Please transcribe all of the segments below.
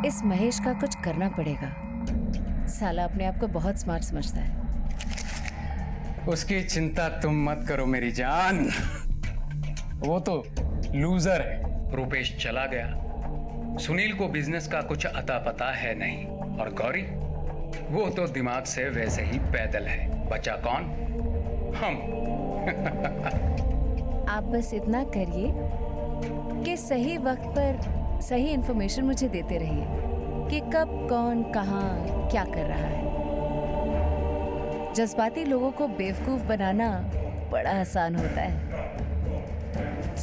इस महेश का कुछ करना पड़ेगा। साला अपने आप को बहुत स्मार्ट समझता है। उसकी चिंता तुम मत करो मेरी जान, वो तो लूजर है। रुपेश चला गया, सुनील को बिजनेस का कुछ अता पता है नहीं, और गौरी वो तो दिमाग से वैसे ही पैदल है। बचा कौन? हम। आप बस इतना करिए कि सही वक्त पर सही इंफॉर्मेशन मुझे देते रहिए कि कब कौन कहाँ क्या कर रहा है। जज्बाती लोगों को बेवकूफ बनाना बड़ा आसान होता है।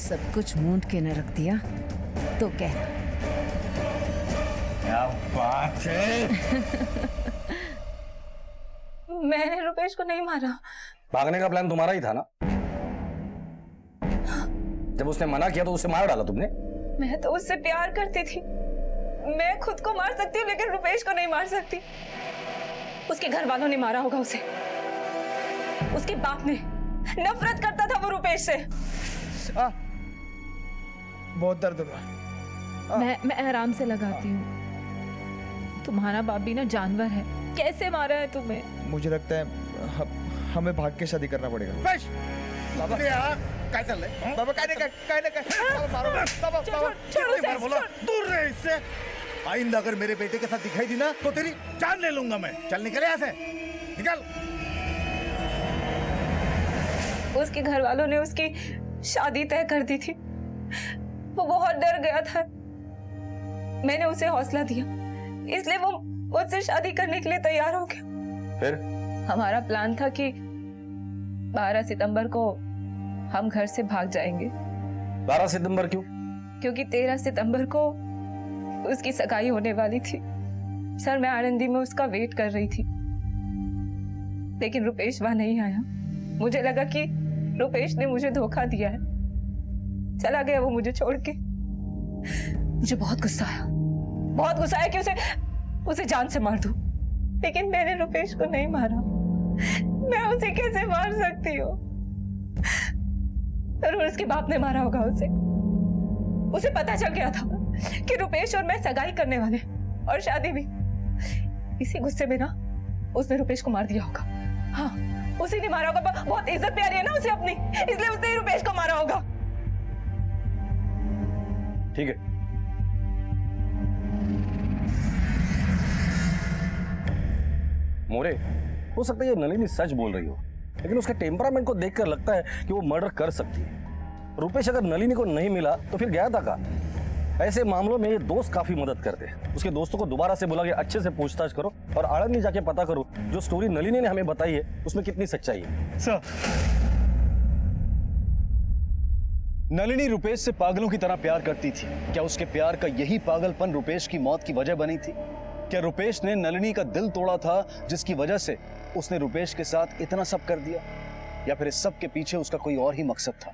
सब कुछ मूंद के न रख दिया तो कहना। क्या बात है। मैंने रुपेश को नहीं मारा। भागने का प्लान तुम्हारा ही था ना? जब उसने मना किया तो उसे मार डाला तुमने? मैं तो उससे प्यार करती थी। मैं खुद को मार सकती हूँ लेकिन रुपेश को नहीं मार सकती। उसके घर वालों ने मारा होगा उसे। उसके बाप ने। नफरत करता था वो रुपेश से। बहुत दर्द हो रहा है। मैं आराम से लगाती हूँ। तुम्हारा बाप भी ना जानवर है। कैसे मारा है तुम्हें? मुझे लगता है हमें भाग के शादी करना पड़ेगा। बाबा क्या चल रहा है? बाबा काय मारो बाबा। कितनी बार बोला दूर रहे इससे। आइंदा अगर मेरे बेटे के साथ दिखाई दी ना तो तेरी जान ले लूंगा मैं। चल निकल यहाँ से, निकल। उसके घर वालों ने उसकी शादी तय कर दी थी। वो बहुत डर गया था। मैंने उसे हौसला दिया, इसलिए वो मुझसे शादी करने के लिए तैयार हो गया। फिर हमारा प्लान था कि 12 सितंबर को हम घर से भाग जाएंगे। 12 सितंबर क्यों? क्योंकि 13 सितंबर को उसकी सगाई होने वाली थी। सर, मैं आनंदी में उसका वेट कर रही थी, लेकिन रुपेश वहां नहीं आया। मुझे लगा कि रुपेश ने मुझे धोखा दिया है, चला गया वो मुझे छोड़ के। मुझे बहुत गुस्सा आया कि उसे जान से मार दूं, लेकिन मैंने रुपेश को नहीं मारा। मैं उसे कैसे मार सकती हूँ? जरूर उसके बाप ने मारा होगा उसे पता चल गया था कि रुपेश और मैं सगाई करने वाले, और शादी भी। इसी गुस्से में ना उसने रुपेश को मार दिया होगा। हाँ, उसी ने मारा होगा। बहुत इज्जत प्यारी है ना उसे अपनी, इसलिए उसने ही रुपेश को मारा होगा। ठीक है, मोरे, हो सकता है ये नलिनी सच बोल रही हो, लेकिन उसके टेम्परामेंट को देखकर लगता है कि वो मर्डर कर सकती है। रुपेश अगर नलिनी को नहीं मिला तो फिर गया था कहाँ? ऐसे मामलों में ये दोस्त काफी मदद करते हैं। उसके दोस्तों को दोबारा से बुला के अच्छे से पूछताछ करो और आनंदी जाके पता करो जो स्टोरी नलिनी ने हमें बताई है उसमें कितनी सच्चाई है। सर, नलिनी रुपेश से पागलों की तरह प्यार करती थी। क्या उसके प्यार का यही पागलपन रुपेश की मौत की वजह बनी थी? क्या रुपेश ने नलिनी का दिल तोड़ा था जिसकी वजह से उसने रुपेश के साथ इतना सब कर दिया? या फिर इस सब के पीछे उसका कोई और ही मकसद था?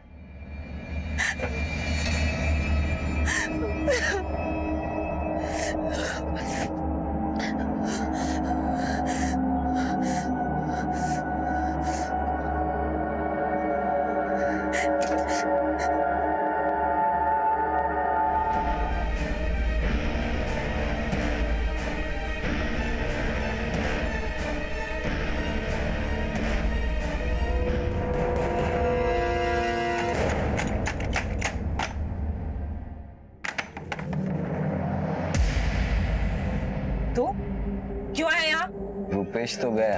तू क्यों आया यहाँ? रुपेश तो गया,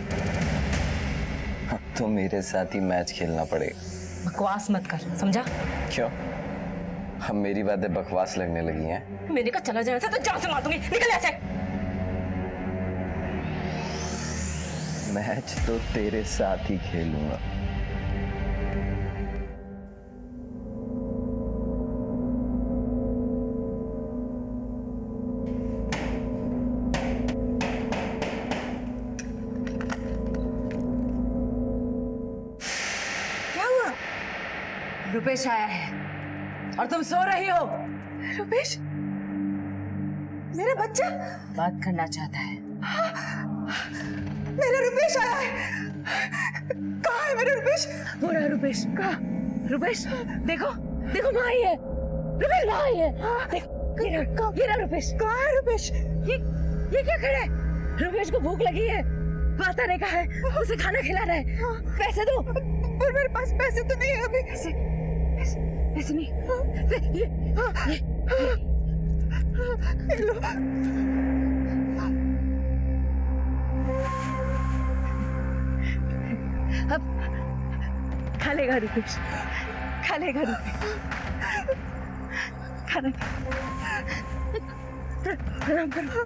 अब तो मेरे साथ ही मैच खेलना पड़ेगा। बकवास मत कर, समझा? क्यों? अब मेरी बातें बकवास लगने लगी हैं? मैंने कहा चला जाए तो जान से मार दूंगी। निकल यहाँ से। मैच तो तेरे साथ ही खेलूंगा। रुपेश आया है और तुम सो रही हो। रुपेश, मेरा बच्चा बात करना चाहता है। मेरा रुपेश आया है। कहाँ है मेरा रुपेश? हो रहा है रुपेश। कहाँ? रुपेश देखो देखो, वहाँ ही है। रुपेश वहाँ ही है। देखो गिरा रुपेश। कहाँ है रुपेश? ये क्या खड़ा है? रुपेश को भूख लगी है, माता ने कहा है उसे खाना खिलाना है। पैसे दो। पर मेरे पास पैसे तो नहीं है अभी। पैसे नहीं। ये लो। अब खा लेगा रुपेश, खा लेगा रुपेश। खाना प्रणाम करो।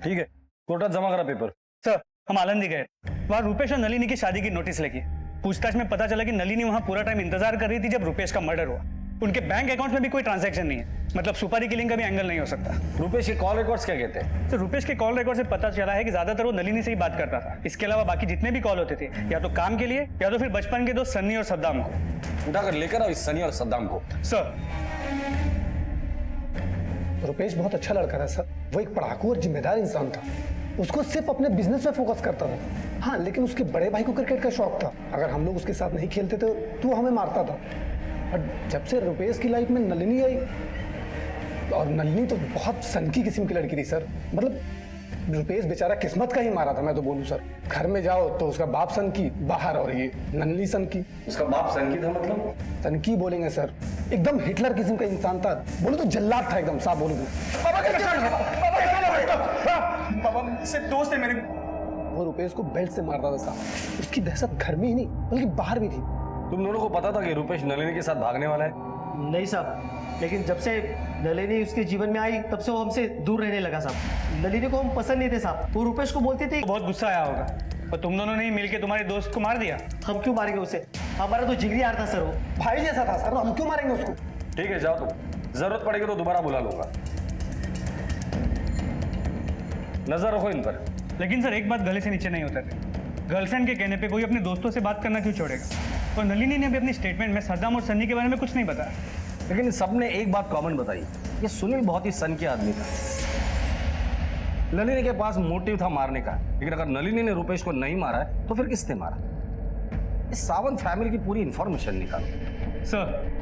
ठीक है, कोर्टात जमा करा पेपर। सर, हम आलंदी गए, वहाँ रुपेश और नलिनी की शादी की नोटिस लगी। पूछताछ में पता चला कि नलिनी वहाँ पूरा टाइम इंतजार कर रही थी जब रुपेश का मर्डर हुआ। उनके बैंक अकाउंट में भी कोई ट्रांजैक्शन नहीं है, मतलब सुपारी किलिंग का भी एंगल नहीं हो सकता। रुपेश के कॉल रिकॉर्ड्स क्या कहते हैं? तो रुपेश के कॉल रिकॉर्ड से पता चला है कि ज्यादातर वो नलिनी से ही बात करता था। इसके अलावा बाकी जितने भी कॉल होते थे या तो काम के लिए या तो फिर बचपन के दोस्त सन्नी और सद्दाम को। उठाकर लेकर आओ इस सनी और सद्दाम को। सर, रुपेश बहुत अच्छा लड़का था सर। वो एक पढ़ाकू और जिम्मेदार इंसान था। उसको सिर्फ अपने बिजनेस में फोकस करता था। हाँ, लेकिन उसके बड़े भाई को क्रिकेट का शौक था। अगर हम लोग उसके साथ नहीं खेलते थे तो वो हमें मारता था। और जब से रुपेश की लाइफ में नलिनी आई, और नलिनी तो बहुत सनकी किस्म की लड़की थी सर। मतलब रुपेश बेचारा किस्मत का ही मारा था, मैं तो बोलूं सर। घर में जाओ तो उसका बाप सनकी, बाहर और ये नलिनी सनकी। उसका बाप सनकी था मतलब? सनकी बोलेंगे सर, एकदम हिटलर किस्म का इंसान था। बोलो तो जल्लाद था एकदम, साफ बोलूं तो। बाबा से दोस्त है मेरे। वो रुपेश को बेल्ट से मारता था साहब। उसकी दहशत घर में ही नहीं बल्कि बाहर भी थी। तुम दोनों को पता था कि रुपेश नलिनी के साथ भागने वाला है? नहीं साहब, लेकिन जब से नलिनी उसके जीवन में आई तब से वो हमसे दूर रहने लगा साहब। नलिनी को हम पसंद नहीं थे साहब। वो रुपेश को बोलती थी। बहुत गुस्सा आया होगा और तुम दोनों ने ही मिलकर तुम्हारे दोस्त को मार दिया। हम क्यों मारेंगे उसे? हमारा तो जिगरी यार था सर, वो भाई जैसा था सर। हम क्यों मारेंगे उसको? ठीक है, जाओ तुम। जरूरत पड़ेगी तो दोबारा बुला लूंगा। नजर रखो इन पर। लेकिन सर, एक बात गले से नीचे नहीं उतरती। गर्लफ्रेंड के कहने पे कोई अपने दोस्तों से बात करना क्यों छोड़ेगा? और नलिनी ने भी अपनी स्टेटमेंट में सद्दाम और सन्नी के बारे में कुछ नहीं बताया। लेकिन सबने एक बात कॉमन बताई, ये सुनील बहुत ही सन के आदमी था। नलिनी के पास मोटिव था मारने का, लेकिन अगर नलिनी ने रुपेश को नहीं मारा है तो फिर किसने मारा? इस सावंत फैमिली की पूरी इंफॉर्मेशन निकालो। सर,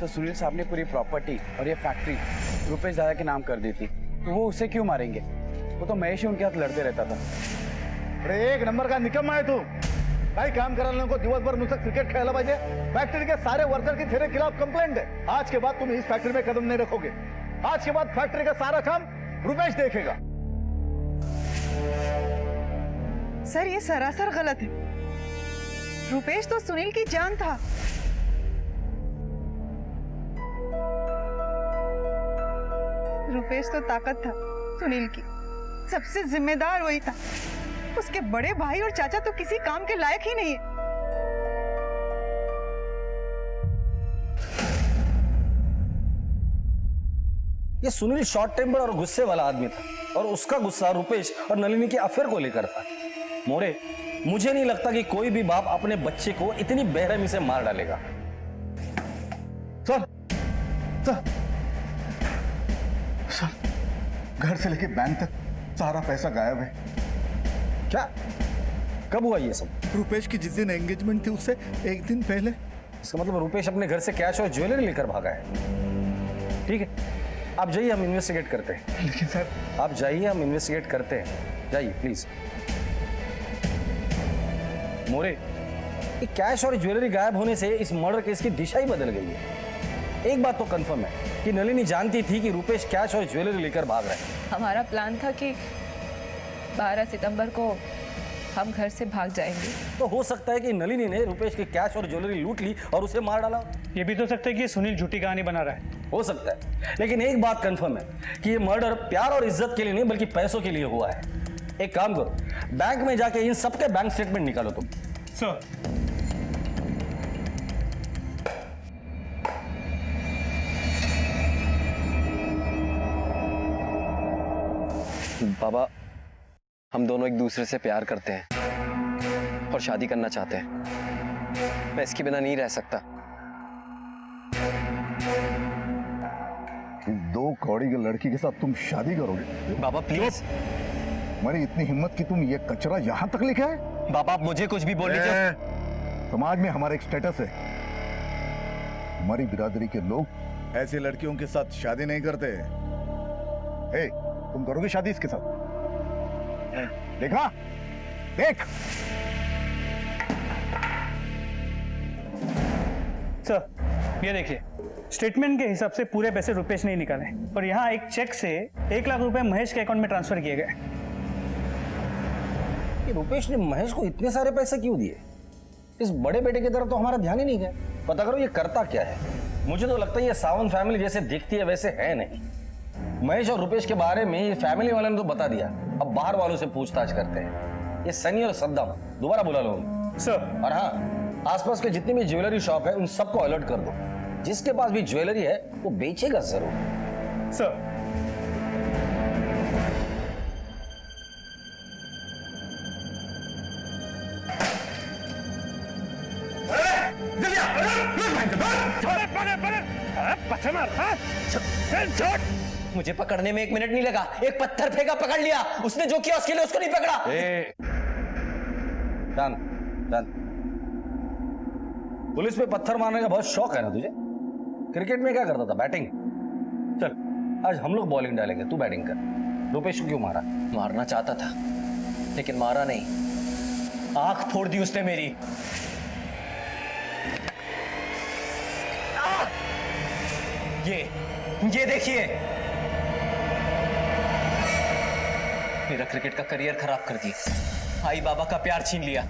तो सुनील साहब ने पूरी प्रॉपर्टी और ये फैक्ट्री रुपेश दादा के नाम कर दी थी, तो वो उसे क्यों मारेंगे? वो तो महेश ही उनके हाथ लड़ते रहता था। अरे एक नंबर का निकम्मा आहे तू. काही काम करायला नको, दिवसभर नुसतं क्रिकेट खेळायला पाहिजे. फैक्ट्री के सारे वर्कर की तेरे खिलाफ कंप्लेंट है. आज के बाद तुम इस फैक्ट्री में कदम नहीं रखोगे. आज के बाद फैक्ट्री का सारा काम रुपेश देखेगा. सर ये सरासर गलत है. रुपेश तो सुनील की जान था. रुपेश तो ताकत था सुनील की, सबसे जिम्मेदार वही था. उसके बड़े भाई और चाचा तो किसी काम के लायक ही नहीं है. ये सुनील शॉर्ट टेम्पर और गुस्से वाला आदमी था, और उसका गुस्सा रुपेश और नलिनी के अफेयर को लेकर था. मोरे, मुझे नहीं लगता कि कोई भी बाप अपने बच्चे को इतनी बेरहमी से मार डालेगा. सर, घर से लेके बैंक तक सारा पैसा गायब है. क्या? कब हुआ ये सब? रुपेश की जिस दिन एंगेजमेंट थी उससे एक दिन पहले. इसका मतलब रुपेश अपने घर से कैश और ज्वेलरी लेकर भागा है. ठीक है, आप जाइए, हम इन्वेस्टिगेट करते हैं. लेकिन सर, आप जाइए, हम इन्वेस्टिगेट करते हैं. जाइए प्लीज. मोरे, ये कैश और ज्वेलरी गायब होने से इस मर्डर केस की दिशा ही बदल गई है. एक बात तो कंफर्म है कि नलिनी जानती थी कि रुपेश कैश और ज्वेलरी लेकर भाग रहे हैं. हमारा प्लान था कि 12 सितंबर को हम घर से भाग जाएंगे. तो हो सकता है कि नलिनी ने रुपेश के कैश और ज्वेलरी लूट ली और उसे मार डाला. ये भी तो सकता है कि सुनील झूठी कहानी बना रहा है. हो सकता है, लेकिन एक बात कंफर्म है कि ये मर्डर प्यार और इज्जत के लिए नहीं बल्कि पैसों के लिए हुआ है. एक काम करो, बैंक में जाके इन सबके बैंक स्टेटमेंट निकालो तुम. सर, बाबा, हम दोनों एक दूसरे से प्यार करते हैं. और शादी करना चाहते हैं। मैं इसके बिना नहीं रह सकता। इस 2 कौड़ी की लड़की के साथ तुम शादी करोगे? बाबा प्लीज। तुम्हारी इतनी हिम्मत कि तुम ये कचरा यहाँ तक लेके आए? बाबा आप मुझे कुछ भी बोल लीजिए। समाज में हमारा एक स्टेटस है, हमारी बिरादरी के लोग ऐसी लड़कियों के साथ शादी नहीं करते। ए, तुम करोगे शादी इसके साथ? देखा? देख। सर ये देखिए, स्टेटमेंट के हिसाब से पूरे पैसे रुपेश ने ही निकाले और यहाँ एक चेक से 1 लाख रुपए महेश के अकाउंट में ट्रांसफर किए गए। रुपेश ने महेश को इतने सारे पैसे क्यों दिए? इस बड़े बेटे की तरफ तो हमारा ध्यान ही नहीं गया। पता करो ये करता क्या है। मुझे तो लगता है ये सावंत फैमिली जैसे दिखती है वैसे है नहीं। महेश और रुपेश के बारे में ये फैमिली वाले ने तो बता दिया, अब बाहर वालों से पूछताछ करते हैं। ये सनी और सद्दाम दोबारा बुला लो सर। और हाँ, आसपास के जितनी भी ज्वेलरी शॉप है उन सबको अलर्ट कर दो। जिसके पास भी ज्वेलरी है वो बेचेगा जरूर। सर मुझे पकड़ने में 1 मिनट नहीं लगा। एक पत्थर फेंका, पकड़ लिया। उसने जो किया उसके लिए उसको नहीं पकड़ा। पुलिस में पत्थर मारने का बहुत शौक है ना तुझे? क्रिकेट में क्या करता था? बैटिंग। चल आज हम लोग बॉलिंग डालेंगे, तू बैटिंग कर। रुपेश को क्यों मारा? मारना चाहता था लेकिन मारा नहीं। आंख फोड़ दी उसने मेरी। ये देखिए, मेरा क्रिकेट का करियर खराब कर दिया। आई बाबा का प्यार छीन लिया।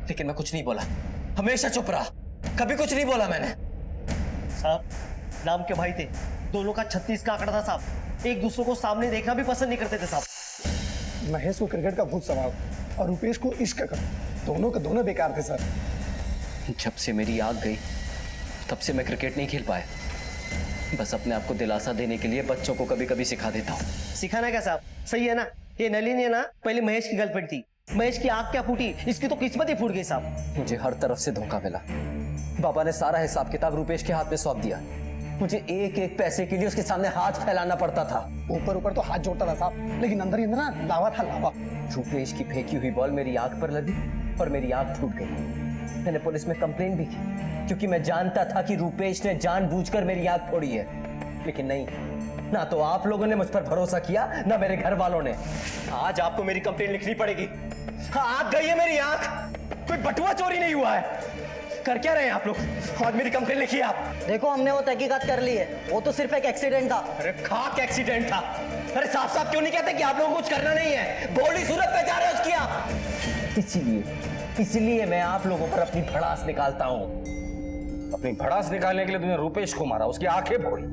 लेकिन मैं कुछ नहीं बोला, हमेशा चुप रहा, कभी कुछ नहीं बोला मैंने। साहब नाम के भाई थे, दोनों का 36 का आंकड़ा था साहब। एक दूसरे को सामने देखना भी पसंद नहीं करते थे साहब। महेश को क्रिकेट का भूत सवार और रुपेश को इश्क का। दोनों के दोनों बेकार थे सर। जब से मेरी आग गई तब से मैं क्रिकेट नहीं खेल पाया। बस अपने आप को दिलासा देने के लिए बच्चों को कभी कभी सिखा देता हूँ। सिखाना क्या साहब, सही है ना? ये नलिनी है ना, पहले महेश की गर्लफ्रेंड थी। महेश की आंख क्या फूटी, इसकी तो किस्मत ही फूट गई साहब। मुझे हर तरफ से धोखा मिला। बाबा ने सारा हिसाब किताब रुपेश के हाथ में सौंप दिया। मुझे एक एक पैसे के लिए उसके सामने हाथ फैलाना पड़ता था। ऊपर ऊपर तो हाथ जोड़ता था साहब, लेकिन अंदर ही अंदर ना लावा था लावा। रुपेश की फेंकी हुई बॉल मेरी आंख पर लगी और मेरी आंख फूट गई। मैंने पुलिस में कंप्लेन भी की क्योंकि मैं जानता था कि रुपेश ने जानबूझकर मेरी आंख फोड़ी है। लेकिन नहीं, ना तो आप लोगों ने मुझ पर भरोसा किया, ना मेरे घर वालों ने। आज आपको मेरी कंप्लेन लिखनी पड़ेगी। हाँ, आग गई है मेरी आंख, कोई बटुआ चोरी नहीं हुआ है। कर क्या रहे हैं आप लोग? आज मेरी कंप्लेन लिखिए आप। देखो हमने वो तहकीकात कर ली है, वो तो सिर्फ एक एक्सीडेंट था। अरे खाक एक्सीडेंट था। अरे साफ साफ क्यों नहीं कहते कि आप लोगों को कुछ करना नहीं है? बॉडी सूरत पे जा रहे हो उसकी आप। इसीलिए मैं आप लोगों पर अपनी भड़ास निकालता हूँ। अपनी भड़ास निकालने के लिए तुमने रुपेश को मारा, उसकी आंखें फोड़ी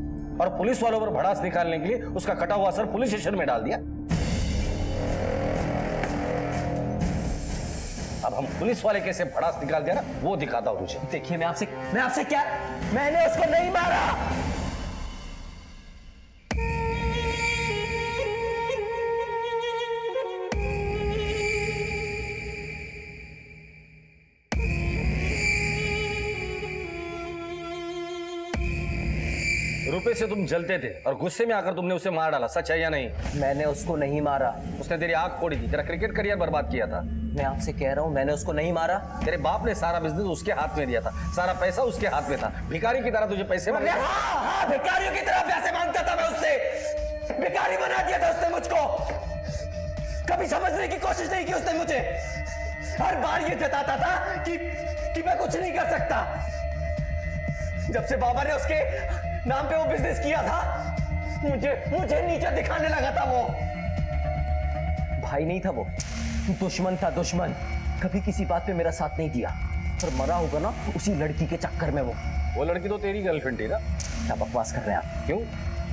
और पुलिस वालों पर भड़ास निकालने के लिए उसका कटा हुआ सर पुलिस स्टेशन में डाल दिया। अब हम पुलिस वाले कैसे भड़ास निकाल दिया ना, वो दिखाता हूं तुझे। देखिए मैं आपसे क्या, मैंने उसको नहीं मारा। रुपए से तुम जलते थे और गुस्से में आकर तुमने उसे मार डाला, सच है या नहीं? मैंने उसको नहीं मारा। उसने तेरी आंख फोड़ी थी, तेरा क्रिकेट करियर बर्बाद किया था। मैं आपसे कह रहा हूँ मैंने उसको नहीं मारा। तेरे बाप ने सारा बिजनेस उसके हाथ में दिया था, सारा पैसा उसके हाथ में था। भिखारी की तरह तुझे पैसे मांगे। हाँ, भिखारियों की तरह पैसे मांगता था मैं उससे। भिखारी बना दिया था उसने मुझको। कभी समझने की कोशिश नहीं की उसने मुझे। हर बार ये जताता था कि मैं कुछ नहीं कर सकता। जब से बाबा ने उसके नाम पे वो बिजनेस किया था, मुझे नीचे दिखाने लगा था। वो भाई नहीं था, वो दुश्मन था, दुश्मन। कभी किसी बात पे मेरा साथ नहीं दिया और मरा होगा ना उसी लड़की के चक्कर में। वो लड़की तो तेरी गर्लफ्रेंड थी ना? क्या बकवास कर रहे हैं आप? क्यों?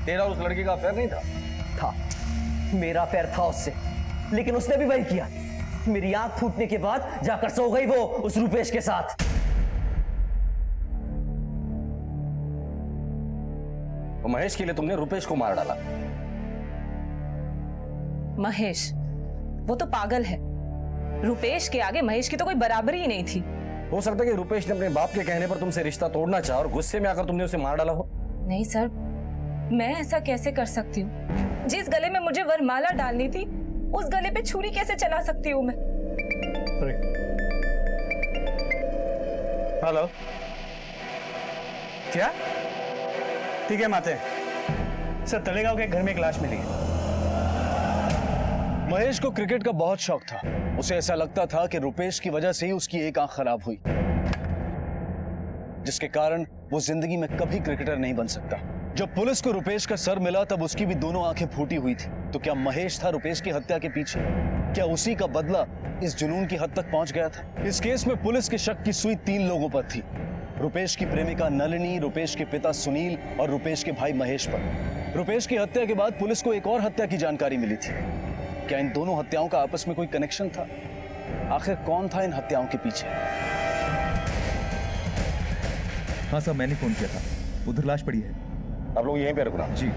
तेरा उस लड़की का अफेयर नहीं था? था, मेरा अफेयर था उससे, लेकिन उसने भी वही किया। मेरी आंख फूटने के बाद जाकर सो गई वो उस रुपेश के साथ। महेश के लिए तुमने रुपेश को मार डाला। महेश वो तो पागल है। रुपेश के आगे महेश की तो कोई बराबरी ही नहीं थी। हो सकता है कि रुपेश ने अपने बाप के कहने पर तुमसे रिश्ता तोड़ना चाहा और गुस्से में आकर तुमने उसे मार डाला हो। नहीं सर, मैं ऐसा कैसे कर सकती हूँ? जिस गले में मुझे वरमाला डालनी थी उस गले पे छुरी कैसे चला सकती हूँ मैं? हेलो, क्या? ठीक है माते। सर, तलेगांव के घर में एक लाश मिली है। महेश को क्रिकेट का बहुत शौक था। उसे ऐसा लगता था कि रुपेश की वजह से ही उसकी एक आंख खराब हुई, जिसके कारण वो जिंदगी में कभी क्रिकेटर नहीं बन सकता। जब पुलिस को रुपेश का सर मिला तब उसकी भी दोनों आंखें फूटी हुई थी। तो क्या महेश था रुपेश की हत्या के पीछे? क्या उसी का बदला इस जुनून की हद तक पहुंच गया था? इस केस में पुलिस के शक की सुई 3 लोगों पर थी। रुपेश की प्रेमिका नलिनी, रुपेश के पिता सुनील और रुपेश के भाई महेश पर। रुपेश की हत्या के बाद पुलिस को एक और हत्या की जानकारी मिली थी। क्या इन दोनों हत्याओं का आपस में कोई कनेक्शन था? आखिर कौन था इन हत्याओं के पीछे? हाँ सर, मैंने फोन किया था, उधर लाश पड़ी है। आप लोग यहीं पे रुकना। जी।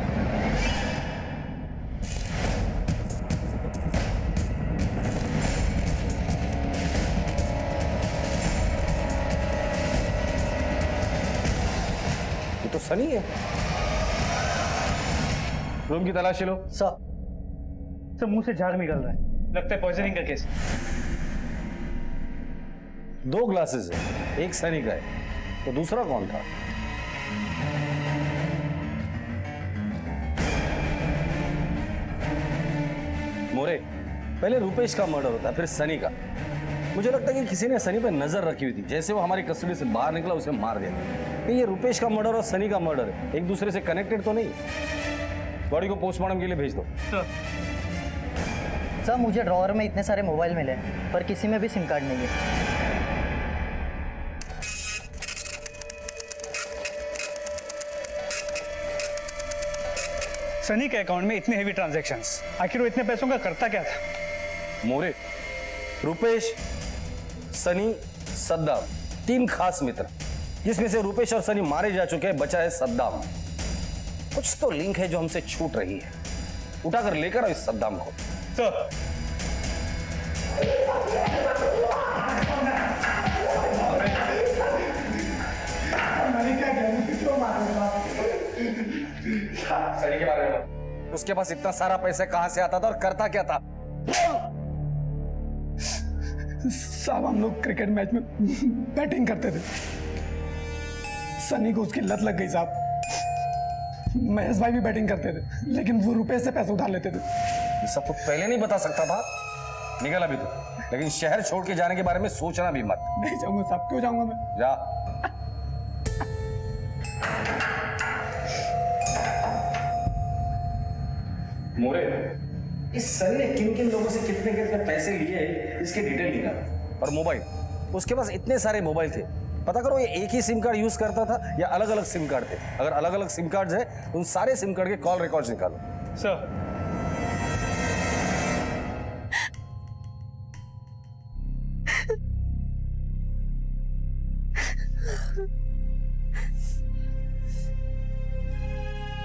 ये तो सनी है। रूम की तलाशी लो। सर, मुंह से झाग निकल रहा है, लगता है पॉइजनिंग का केस। 2 ग्लासेस है, एक सनी का है, तो दूसरा कौन था? मोरे, पहले रुपेश का मर्डर होता है, फिर सनी का। मुझे लगता है कि किसी ने सनी पर नजर रखी हुई थी। जैसे वो हमारी कस्टडी से बाहर निकला उसे मार दिया। ये रुपेश का मर्डर और सनी का मर्डर है, एक दूसरे से कनेक्टेड तो नहीं? बॉडी को पोस्टमार्टम के लिए भेज दो। सर, मुझे ड्रॉअर में इतने सारे मोबाइल मिले पर किसी में भी सिम कार्ड नहीं है। सनी के अकाउंट में इतने हेवी ट्रांजैक्शंस, आखिर वो इतने पैसों का करता क्या था? मोरे, रुपेश, सनी, सद्दाम, 3 खास मित्र, जिसमें से रुपेश और सनी मारे जा चुके हैं, बचा है सद्दाम। कुछ तो लिंक है जो हमसे छूट रही है। उठाकर लेकर आओ इस सद्दाम को। सर, सनी के बारे में उसके पास इतना सारा पैसा कहां से आता था और करता क्या था? साहब, हम लोग क्रिकेट मैच में बैटिंग करते थे। सनी को उसकी लत लग गई साहब। महेश भाई भी बैटिंग करते थे, लेकिन वो रुपए से पैसे उधार लेते थे। ये सब तो पहले नहीं बता सकता था। निकल अभी तो, लेकिन शहर छोड़ के जाने के बारे में सोचना भी मत। नहीं जाऊंगा साहब, क्यों जाऊंगा मैं? जा। मोरे, इस सनी ने किन किन लोगों से कितने कितने पैसे लिए इसके डिटेल निकाल। और मोबाइल, उसके पास इतने सारे मोबाइल थे, पता करो ये एक ही सिम कार्ड यूज करता था या अलग अलग सिम कार्ड थे। अगर अलग अलग सिम कार्ड है उन सारे सिम कार्ड के कॉल रिकॉर्ड्स निकालो। सर,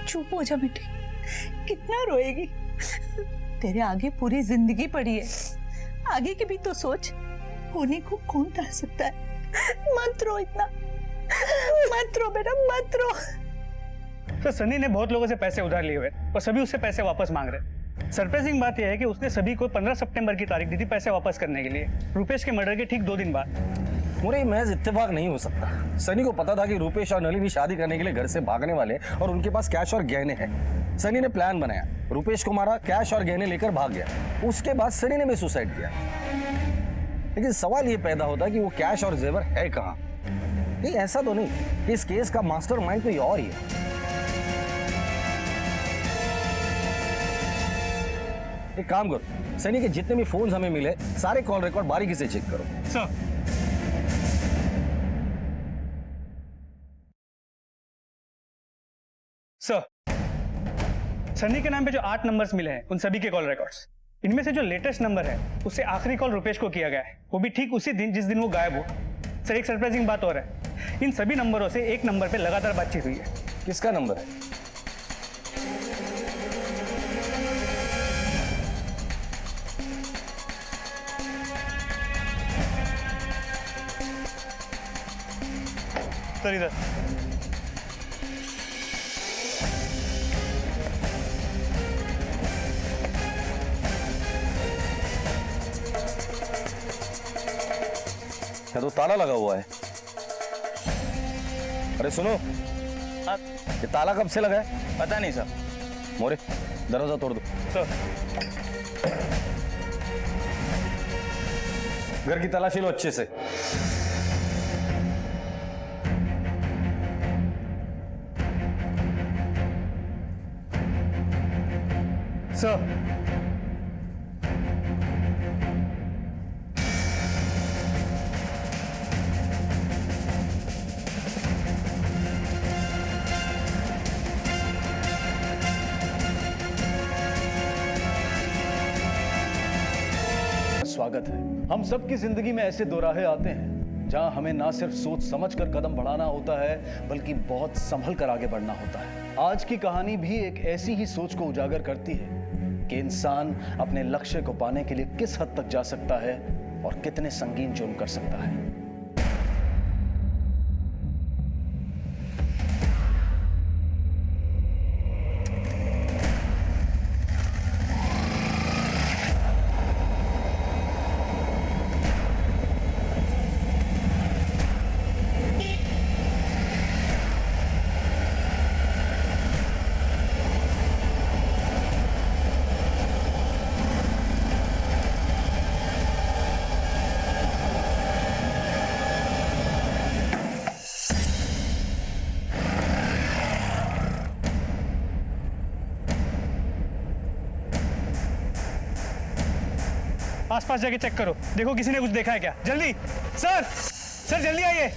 चुप हो जा बेटी, कितना रोएगी? तेरे आगे पूरी जिंदगी पड़ी है, आगे की भी तो सोच। होने को कौन टाल सकता है? मत रो इतना, मत रो बेटा, मत रो। सर, सनी ने बहुत लोगों से पैसे उधार लिए हुए और सभी उससे पैसे वापस मांग रहे। सरप्राइजिंग बात यह है कि उसने सभी को 15 सितंबर की तारीख दी थी पैसे वापस करने के लिए, रुपेश के मर्डर के ठीक 2 दिन बाद। मुझे महज इत्तेफाक नहीं हो सकता। सनी को पता था कि रुपेश और नलिनी शादी करने के लिए घर से भागने वाले और उनके पास कैश और गहने हैं। सनी ने प्लान बनाया, रुपेश को मारा, कैश और गहने लेकर भाग गया। उसके बाद सनी ने भी सुसाइड किया। लेकिन सवाल ये पैदा होता है कि वो कैश और जेवर है कहाँ? नहीं, ऐसा तो नहीं कि इस केस का मास्टरमाइंड कोई और ही है। एक काम करो, सनी के जितने भी फोन्स हमें मिले सारे कॉल रिकॉर्ड बारीकी से चेक करो। सर, सनी के नाम पे जो 8 नंबर्स मिले हैं उन सभी के कॉल रिकॉर्ड्स, इनमें से जो लेटेस्ट नंबर है उससे आखिरी कॉल रुपेश को किया गया है, वो भी ठीक उसी दिन जिस दिन वो गायब हुआ। सर, एक सरप्राइजिंग बात और है, इन सभी नंबरों से एक नंबर पे लगातार बातचीत हुई है। किसका नंबर है? सर इधर। क्या तो ताला लगा हुआ है? अरे सुनो, ये ताला कब से लगा है? पता नहीं सर। मोरे, दरवाजा तोड़ दो। सर घर की तलाशी लो अच्छे से। सर स्वागत है। हम सब की जिंदगी में ऐसे दोराहे आते हैं जहां हमें ना सिर्फ सोच समझ कर कदम बढ़ाना होता है बल्कि बहुत संभल कर आगे बढ़ना होता है। आज की कहानी भी एक ऐसी ही सोच को उजागर करती है कि इंसान अपने लक्ष्य को पाने के लिए किस हद तक जा सकता है और कितने संगीन जुर्म कर सकता है। आसपास जाके चेक करो, देखो किसी ने कुछ देखा है क्या। जल्दी सर, सर जल्दी आइए।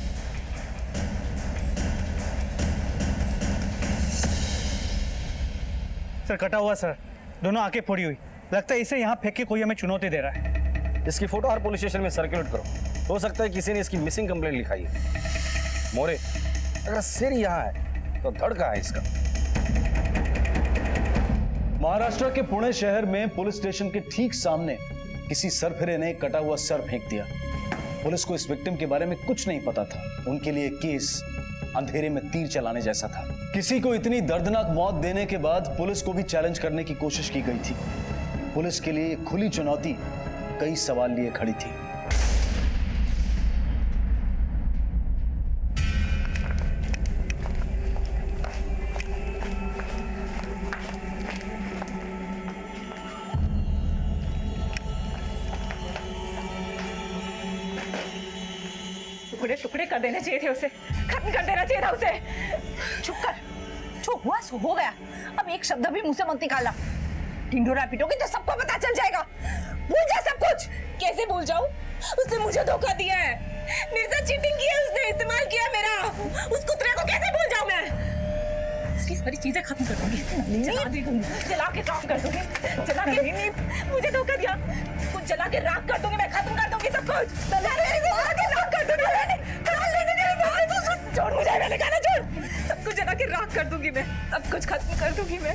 सर कटा हुआ सर, दोनों आंखें फोड़ी हुई। लगता है इसे यहाँ फेंक के कोई हमें चुनौती दे रहा है। इसकी फोटो हर पुलिस स्टेशन में सर्कुलेट करो। हो सकता है किसी ने इसकी मिसिंग कंप्लेंट लिखाई है। मोरे, अगर सिर यहाँ है तो धड़ कहाँ है इसका? महाराष्ट्र के पुणे शहर में पुलिस स्टेशन के ठीक सामने किसी सरफिरे ने कटा हुआ सर फेंक दिया। पुलिस को इस विक्टिम के बारे में कुछ नहीं पता था। उनके लिए केस अंधेरे में तीर चलाने जैसा था। किसी को इतनी दर्दनाक मौत देने के बाद पुलिस को भी चैलेंज करने की कोशिश की गई थी। पुलिस के लिए खुली चुनौती कई सवाल लिए खड़ी थी। टुकड़े टुकड़े कर देने चाहिए थे उसे, खत्म कर देना चाहिए था उसे। चुप कर, जो हुआ सो हो गया। अब एक शब्द भी मुंह से मत निकालना। ढिंढोरा पीटोगे तो सबको पता चल जाएगा। भूल जा सब कुछ। कैसे भूल जाऊं? उसने मुझे धोखा दिया है, मेरे साथ चीटिंग की है, उसने इस्तेमाल किया मेरा। उस कुतरे को कैसे भूल जाऊं मैं? उसकी सारी चीजें खत्म कर दूंगी, जला दी दूंगी, जला के राख कर दूंगी, जला के। नहीं, मुझे धोखा दिया, कुछ जला के राख कर दूंगी मैं, खत्म कर दूंगी सब कुछ, जला के राख कर दूंगी। छोड़ मुझे, मैंने कहा ना छोड़। सब कुछ जला के राख कर दूंगी मैं, सब कुछ खत्म कर दूंगी मैं।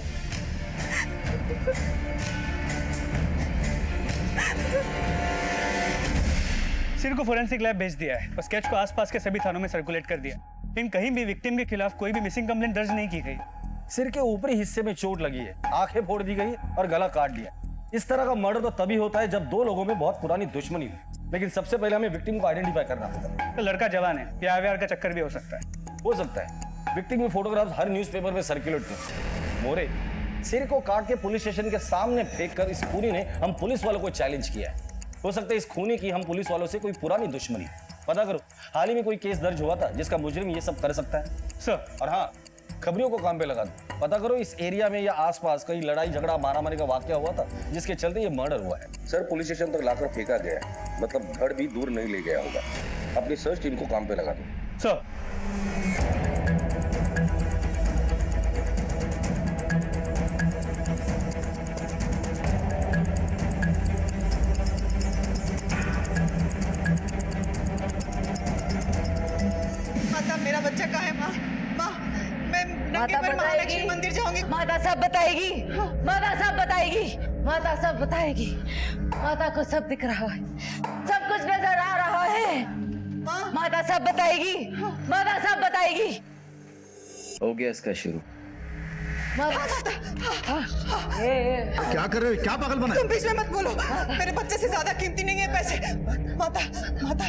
सिर को फोरेंसिक लैब भेज दिया है और स्केच को आसपास के सभी थानों में सर्कुलेट कर दिया, लेकिन कहीं भी विक्टिम के खिलाफ कोई भी मिसिंग कंप्लेंट दर्ज नहीं की गई। सिर के ऊपरी हिस्से में चोट लगी है, आंखें फोड़ दी गई और गला काट दिया। इस तरह का मर्डर तो तभी होता है जब दो लोगों में बहुत पुरानी दुश्मनी हो। लेकिन सबसे पहले हमें विक्टिम को आइडेंटिफाई करना होगा। तो लड़का जवान है या आईवीआर का चक्कर भी हो सकता है। हो सकता है। विक्टिम की फोटोग्राफ्स हर न्यूज़पेपर में सर्कुलेट थे। मोरे, सिर को काट के पुलिस स्टेशन के सामने फेंक कर इस खूनी ने हम पुलिस वालों को चैलेंज किया है। हो सकता है इस खूनी की हम पुलिस वालों से कोई पुरानी दुश्मनी। पता करो, हाल ही में कोई केस दर्ज हुआ था जिसका मुजरिम ये सब कर सकता है सर। और हाँ, खबरियों को काम पे लगा दो। पता करो इस एरिया में या आसपास कहीं लड़ाई झगड़ा मारामारी का वाकया हुआ था जिसके चलते ये मर्डर हुआ है। सर, पुलिस स्टेशन तक लाकर फेंका गया है, मतलब धड़ भी दूर नहीं ले गया होगा। अपनी सर्च टीम को काम पे लगा दो। सर माता, मेरा बच्चा कहाँ है? माँ, माँ, मैं नंगे पैर महालक्ष्मी मंदिर जाऊंगी। माता सब बताएगी, माता सब बताएगी, माता सब बताएगी। माता को सब दिख रहा है, सब कुछ नजर आ रहा है। माता सब बताएगी, माता सब बताएगी। आएगी। हो गया इसका शुरू। क्या कर रहे हो? क्या पागल बना? तुम बीच में मत बोलो, मेरे बच्चे से ज्यादा कीमती नहीं है पैसे। माता माता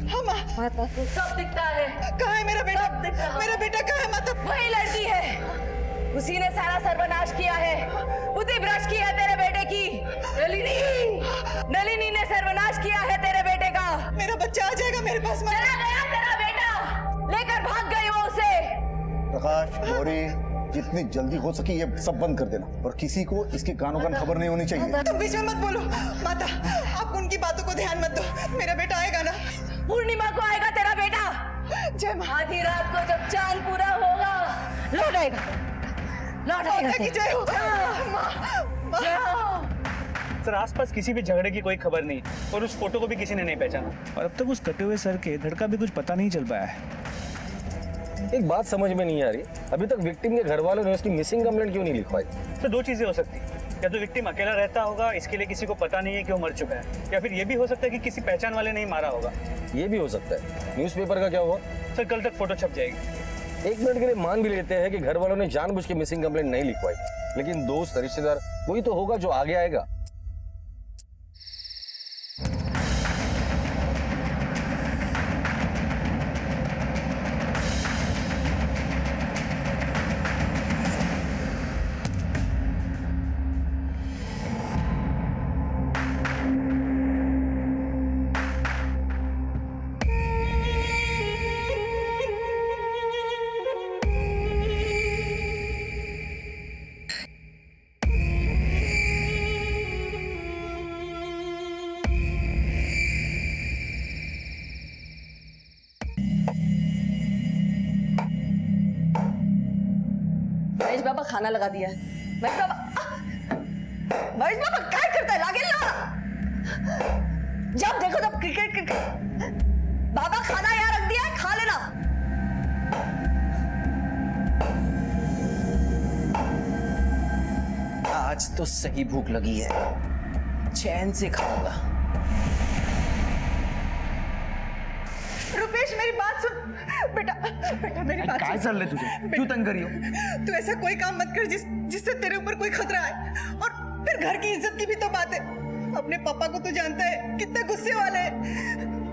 हाँ माँ, सब दिखता है। कहाँ है मेरा बेटा? मेरा बेटा कहाँ है माता? वही लड़की है, उसी ने सारा सर्वनाश किया है, बुद्धि भ्रष्ट की है तेरे बेटे की। नलिनी ने सर्वनाश किया है तेरे बेटे का। मेरा बच्चा आ जाएगा मेरे पास। चला गया तेरा बेटा, लेकर भाग गई वो उसे। प्रकाश, गौरी, जितनी जल्दी हो सके ये सब बंद कर देना और किसी को इसके कानों कान खबर नहीं होनी चाहिए। तुम बीच में मत बोलो माता, आप उनकी बातों को ध्यान मत दो। मेरा बेटा आएगा ना? पूर्णिमा को आएगा तेरा बेटा। जय माँ। आधी रात को जब चांद पूरा होगा लौट आएगा, लौट आएगा। जय हो सर, आसपास किसी भी झगड़े की कोई खबर नहीं और उस फोटो को भी किसी ने नहीं पहचाना और अब तक उस कटे हुए सर के धड़ का भी कुछ पता नहीं चल पाया है। एक बात समझ में नहीं आ रही, अभी तक विक्टिम के घर वालों ने उसकी मिसिंग कंप्लेंट क्यों नहीं लिखवाई? तो दो चीजें हो सकती है, या तो विक्टिम अकेला रहता होगा, इसके लिए किसी को पता नहीं है कि वो मर चुका है, या फिर ये भी हो सकता है कि किसी पहचान वाले ने ही मारा होगा। ये भी हो सकता है। न्यूज़पेपर का क्या हुआ? सर, कल तक फोटो छप जाएगी। एक मिनट के लिए मान भी लेते हैं कि घर वालों ने जानबूझ के मिसिंग कंप्लेंट नहीं लिखवाई, लेकिन दोस्त रिश्तेदार कोई तो होगा जो आगे आएगा। महेश बाबा खाना लगा दिया है। महेश बाबा क्या करता है? लागे ला, जब देखो तब क्रिकेट। बाबा खाना यहाँ रख दिया है, खा लेना। आज तो सही भूख लगी है, चैन से खाऊंगा। रुपेश, मेरी बात सुन। बेटा बेटा मेरी बात सुन। क्या चल रहा तुझे? क्यों तंग करी हो? तू ऐसा कोई काम मत कर जिससे तेरे ऊपर कोई खतरा आए, और फिर घर की इज्जत की भी तो बात है। अपने पापा को तू जानता है कितना गुस्से वाले हैं,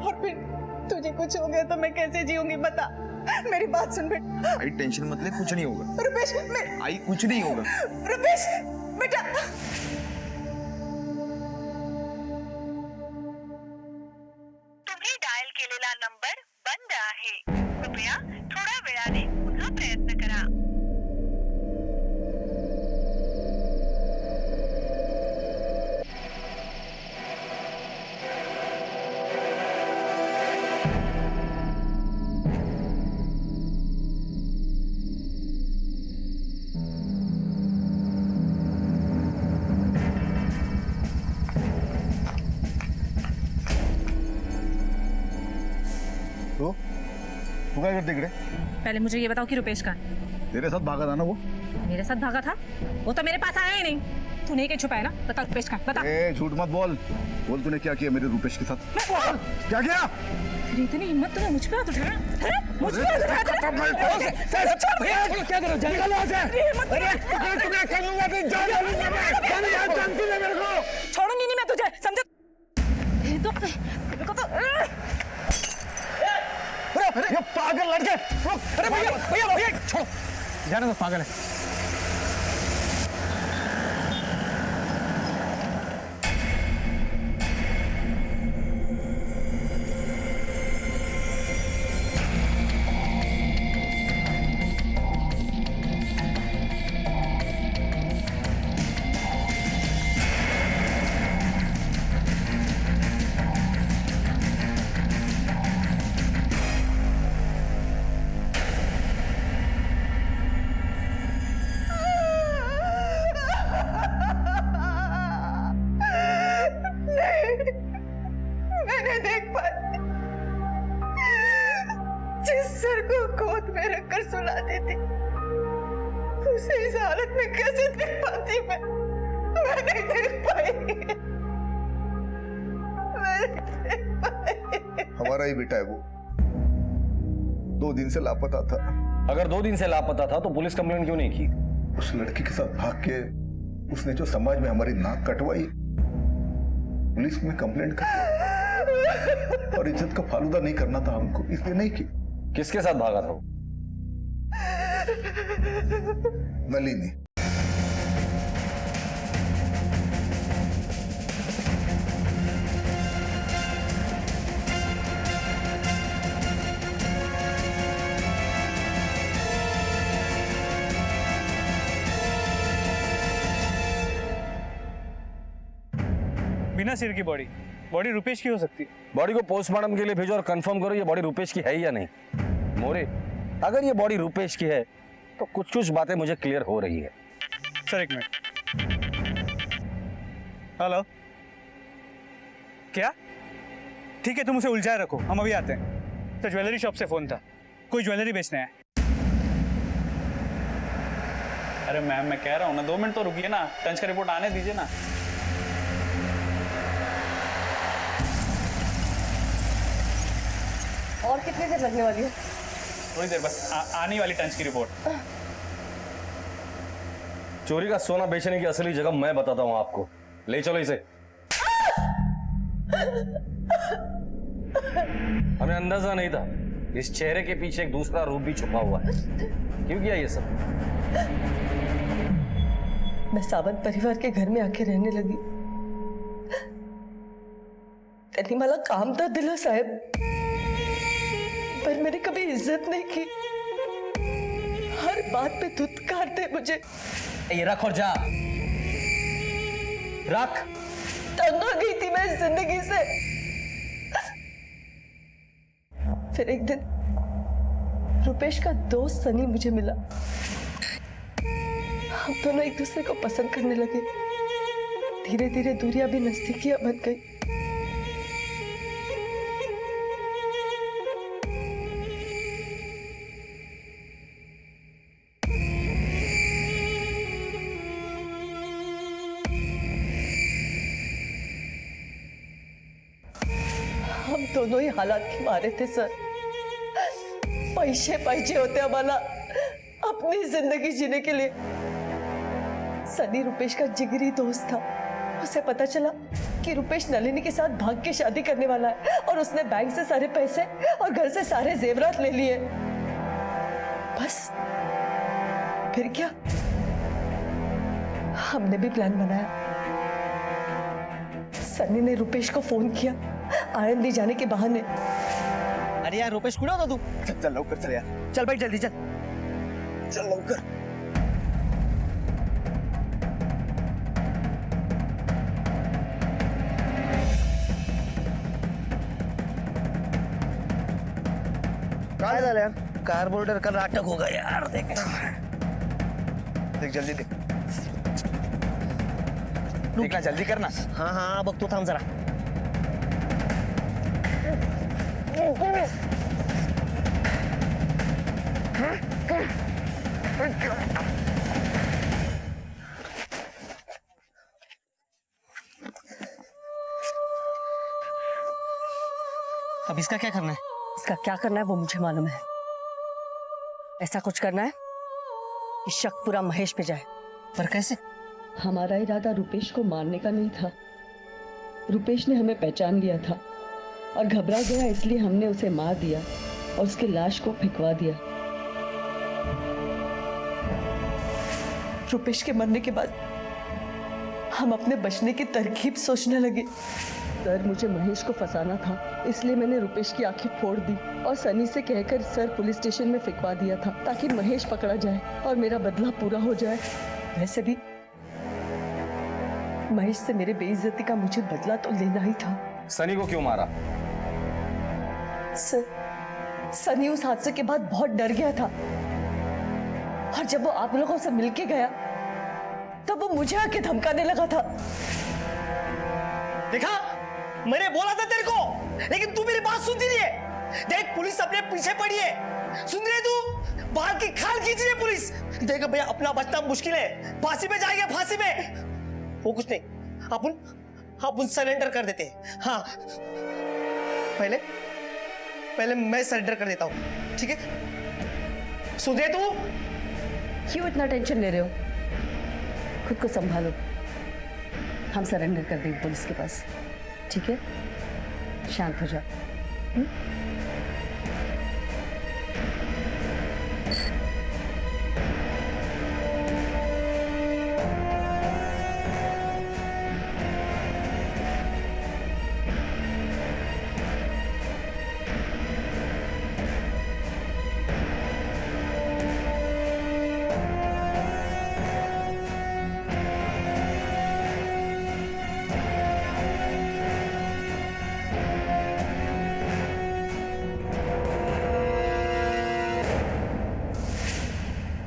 और फिर तुझे कुछ हो गया तो मैं कैसे जीऊंगी बता। मेरी बात सुन बेटा। आई टेंशन मत ले, कुछ नहीं होगा। रुपेश आई कुछ नहीं होगा। रुपेश बेटा। तुम्ही डायल केलेला नंबर बंद आहे, कृपया थोड्या वेळाने पुन्हा प्रयत्न करा। तू क्या करते इकडे? पहले मुझे ये बताओ कि रुपेश कहाँ है? तेरे साथ भागा था ना वो? मेरे साथ भागा था? वो तो मेरे पास आया ही नहीं। तूने क्या छुपाया ना? बता रुपेश कहाँ है? बता। ए, झूठ मत बोल। बोल तूने क्या किया मेरे रुपेश के साथ? बोल, क्या किया? तेरी इतनी हिम्मत तुम्हें मुझ पे हाथ उठाया? मुझ पे हाथ उठाया? क्या करो? जंगल वहां से। अरे तुम्हें कर लूंगा, तो जान लूंगा मैं। जानती है मेरे को। छोड़ूंगी नहीं मैं तुझे, समझे? ये पागल लड़के! अरे भैया छोड़ो, जाने दो, पागल है। मैंने देख पाया जिस सर को गोद में रखकर सुलाती थी, उसे इस हालत में कैसे देख पाती मैं नहीं देख पाई। हमारा ही बेटा है वो। 2 दिन से लापता था। अगर 2 दिन से लापता था तो पुलिस कंप्लेंट क्यों नहीं की? उस लड़की के साथ भाग के उसने जो समाज में हमारी नाक कटवाई, पुलिस में कंप्लेंट कर और इज्जत का फालूदा नहीं करना था हमको, इसलिए नहीं की। किसके साथ भागा था? नलिनी। बिना सिर की बॉडी रुपेश की हो सकती है। बॉडी को पोस्टमार्टम के लिए भेजो और कंफर्म करो ये बॉडी रुपेश की है या नहीं। मोरे, अगर ये बॉडी रुपेश की है तो कुछ कुछ बातें मुझे क्लियर हो रही है। सर एक मिनट। हेलो, क्या? ठीक है, तुम उसे उलझाए रखो, हम अभी आते हैं। तो ज्वेलरी शॉप से फोन था, कोई ज्वेलरी बेचने है। अरे मैम, मैं कह रहा हूँ ना, 2 मिनट तो रुकिए ना, टंच का रिपोर्ट आने दीजिए ना। और कितनी देर लगने वाली है? थोड़ी देर बस, आने वाली टंच की रिपोर्ट। चोरी का सोना बेचने की असली जगह मैं बताता हूं आपको। ले चलो इसे। हमें अंदाजा नहीं था इस चेहरे के पीछे एक दूसरा रूप भी छुपा हुआ है। क्यों किया ये सब? मैं सावंत परिवार के घर में आके रहने लगी। तनीमाला काम था दिला साहब, पर मैंने कभी इज्जत नहीं की। हर बात पे धुतकारते मुझे। ये रख और जा, रख। तंग आ गई थी मैं इस जिंदगी से। फिर एक दिन रुपेश का दोस्त सनी मुझे मिला। हम दोनों एक दूसरे को पसंद करने लगे। धीरे धीरे दूरियां भी नजदीकियां बन गई। हम दोनों ही हालात के मारे थे सर। पैसे पैसे होते हमारा अपनी जिंदगी जीने के लिए। सनी रुपेश का जिगरी दोस्त था। उसे पता चला कि रुपेश नलिनी के साथ भाग के शादी करने वाला है और उसने बैंक से सारे पैसे और घर से सारे जेवरात ले लिए। बस फिर क्या, हमने भी प्लान बनाया। सनी ने रुपेश को फोन किया आनंदी जाने के बहाने। अरे यार रुपेश कुड़ा होता तू? चल लवकर चल यार, चल भाई जल्दी चल, चल लवकर। काय झालं यार? कार्बोरेटर का नाटक होगा यार। देख देख जल्दी देख, देखना जल्दी करना। हाँ हाँ बघ तू, थांब जरा। अब इसका क्या करना है? इसका क्या करना है वो मुझे मालूम है। ऐसा कुछ करना है कि शक पूरा महेश पे जाए। पर कैसे? हमारा इरादा रुपेश को मारने का नहीं था। रुपेश ने हमें पहचान लिया था और घबरा गया, इसलिए हमने उसे मार दिया और उसकी लाश को फेंकवा दिया। रुपेश के मरने के बाद हम अपने बचने की तरकीब सोचने लगे। सर, मुझे महेश को फंसाना था, इसलिए मैंने रुपेश की आंखें फोड़ दी और सनी से कहकर सर पुलिस स्टेशन में फेंकवा दिया था ताकि महेश पकड़ा जाए और मेरा बदला पूरा हो जाए। वैसे भी महेश से मेरे बेइज्जती का मुझे बदला तो लेना ही था। सनी को क्यों मारा? सर, सनी उस हादसे के बाद बहुत डर गया था और जब वो आप लोगों से मिलके गया तब वो मुझे आके धमकाने लगा था। देखा, मैंने बोला था तेरे को, लेकिन तू मेरी बात सुनती नहीं है। देख पुलिस अपने पीछे पड़ी है, सुन रहे तू? बाहर की खाल खींच रही है पुलिस। देख भैया, अपना बचना मुश्किल है, फांसी पे जाएंगे, फांसी पे। वो कुछ नहीं, अपन सरेंडर कर देते हैं। हाँ, पहले पहले मैं सरेंडर कर देता हूँ, ठीक है? सुन रहे तू? क्यों इतना टेंशन ले रहे हो? खुद को संभालो। हम सरेंडर कर देंगे पुलिस के पास, ठीक है? शांत हो जाओ।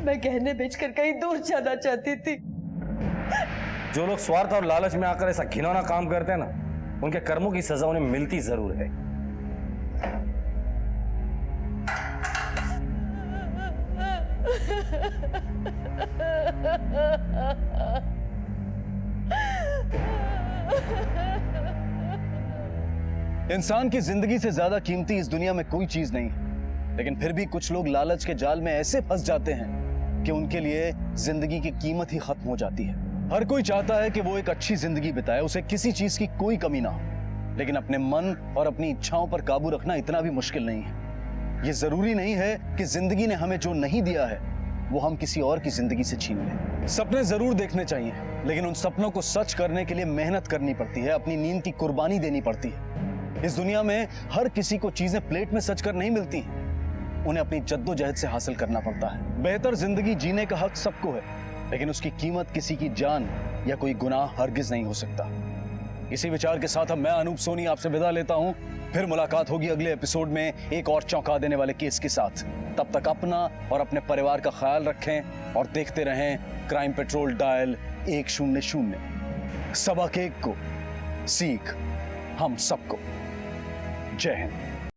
मैं गहने बेचकर कहीं दूर जाना चाहती थी। जो लोग स्वार्थ और लालच में आकर ऐसा घिनौना काम करते हैं ना, उनके कर्मों की सजा उन्हें मिलती जरूर है। इंसान की जिंदगी से ज्यादा कीमती इस दुनिया में कोई चीज नहीं है, लेकिन फिर भी कुछ लोग लालच के जाल में ऐसे फंस जाते हैं कि उनके लिए जिंदगी की कीमत ही खत्म हो जाती है। हर कोई चाहता है कि वो एक अच्छी जिंदगी बिताए, उसे किसी चीज की कोई कमी ना हो, लेकिन अपने मन और अपनी इच्छाओं पर काबू रखना इतना भी मुश्किल नहीं है। ये जरूरी नहीं है कि जिंदगी ने हमें जो नहीं दिया है वो हम किसी और की जिंदगी से छीन लें। सपने जरूर देखने चाहिए, लेकिन उन सपनों को सच करने के लिए मेहनत करनी पड़ती है, अपनी नींद की कुर्बानी देनी पड़ती है। इस दुनिया में हर किसी को चीजें प्लेट में सच कर नहीं मिलती हैं, उन्हें अपनी जद्दोजहद से हासिल करना पड़ता है। बेहतर जिंदगी जीने का हक सबको है, लेकिन उसकी कीमत किसी की जान या कोई गुनाह हरगिज नहीं हो सकता। इसी विचार के साथ अब मैं अनूप सोनी आपसे विदा लेता हूं। फिर मुलाकात होगी अगले एपिसोड में एक और चौंका देने वाले केस के साथ। तब तक अपना और अपने परिवार का ख्याल रखें और देखते रहें क्राइम पेट्रोल डायल 100। सबक एक को सीख हम सबको। जय हिंद।